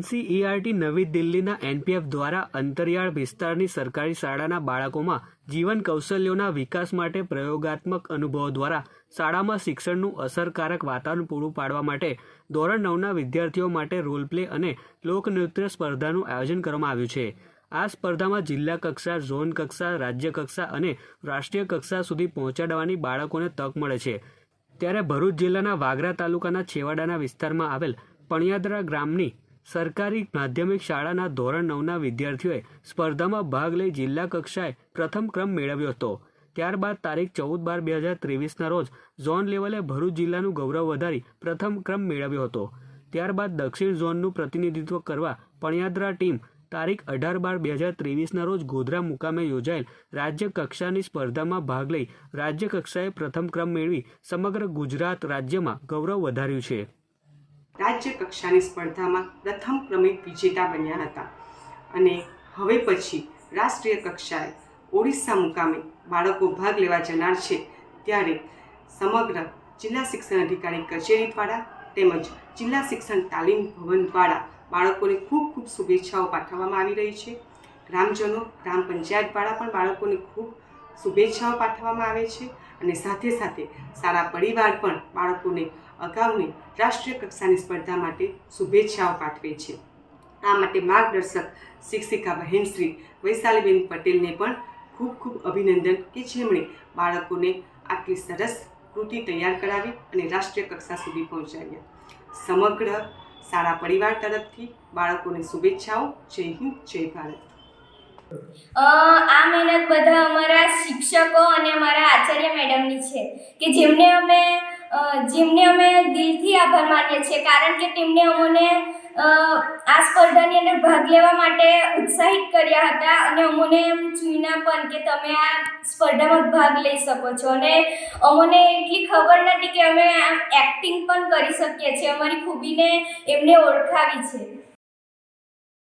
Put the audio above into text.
NCERT નવી દિલ્હીના NPF દ્વારા અંતરિયાળ વિસ્તારની સરકારી શાળાના બાળકોમાં જીવન કૌશલ્યોના વિકાસ માટે પ્રયોગાત્મક અનુભવો દ્વારા શાળામાં શિક્ષણનું અસરકારક વાતાવરણ પૂરું પાડવા માટે ધોરણ 9ના વિદ્યાર્થીઓ માટે રોલ પ્લે અને લોકનૃત્ય સ્પર્ધાનું આયોજન કરવામાં આવ્યું છે। આ સ્પર્ધામાં જિલ્લા કક્ષા, ઝોન કક્ષા, રાજ્ય કક્ષા અને રાષ્ટ્રીય કક્ષા સુધી પહોંચાડવાની બાળકોને તક મળે છે। ત્યારે ભરૂચ જિલ્લાના વાગરા તાલુકાના છેવાડાના વિસ્તારમાં આવેલ પણિયાદરા ગામની સરકારી માધ્યમિક શાળાના ધોરણ 9ના વિદ્યાર્થીઓએ સ્પર્ધામાં ભાગ લઈ જિલ્લા કક્ષાએ પ્રથમ ક્રમ મેળવ્યો હતો। ત્યારબાદ તારીખ 14/12/2023ના રોજ ઝોન લેવલે ભરૂચ જિલ્લાનું ગૌરવ વધારી પ્રથમ ક્રમ મેળવ્યો હતો। ત્યારબાદ દક્ષિણ ઝોનનું પ્રતિનિધિત્વ કરવા પણિયાદરા ટીમ તારીખ 18/12/2023ના રોજ ગોધરા મુકામે યોજાયેલ રાજ્ય કક્ષાની સ્પર્ધામાં ભાગ લઈ રાજ્ય કક્ષાએ પ્રથમ ક્રમ મેળવી સમગ્ર ગુજરાત રાજ્યમાં ગૌરવ વધાર્યું છે। રાજ્ય કક્ષાની સ્પર્ધામાં પ્રથમ ક્રમે વિજેતા બન્યા હતા અને હવે પછી રાષ્ટ્રીય કક્ષાએ ઓડિશા મુકામે બાળકો ભાગ લેવા જનાર છે। ત્યારે સમગ્ર જિલ્લા શિક્ષણ અધિકારી કચેરી દ્વારા તેમજ જિલ્લા શિક્ષણ તાલીમ ભવન દ્વારા બાળકોને ખૂબ ખૂબ શુભેચ્છાઓ પાઠવવામાં આવી રહી છે। ગ્રામજનો, ગ્રામ પંચાયત દ્વારા પણ બાળકોને ખૂબ શુભેચ્છાઓ પાઠવવામાં આવે છે અને સાથે સાથે સારા પરિવાર પણ બાળકોને અગાઉની રાષ્ટ્રીય કક્ષાની સ્પર્ધા માટે શુભેચ્છાઓ પાઠવે છે। આ માટે માર્ગદર્શક શિક્ષિકા બહેન શ્રી વૈશાલીબેન પટેલને પણ ખૂબ ખૂબ અભિનંદન કે જેમણે બાળકોને આટલી સરસ કૃતિ તૈયાર કરાવી અને રાષ્ટ્રીય કક્ષા સુધી પહોંચાડ્યા। સમગ્ર સારા પરિવાર તરફથી બાળકોને શુભેચ્છાઓ। જય હિન્દ, જય ભારત। આ મહેનત બધા અમારા શિક્ષકો અને અમારા આચાર્ય મેડમની છે કે જેમને અમે દિલથી આભાર માનીએ છીએ, કારણ કે તેમણે અમને આ સ્પર્ધાની અંદર ભાગ લેવા માટે ઉત્સાહિત કર્યા હતા અને અમને એમ ચૂન્યા પણ કે તમે આ સ્પર્ધામાં ભાગ લઈ શકો છો અને અમને એટલી ખબર નથી કે અમે આમ એક્ટિંગ પણ કરી શકીએ છીએ। અમારી ખૂબીને એમને ઓળખાવી છે।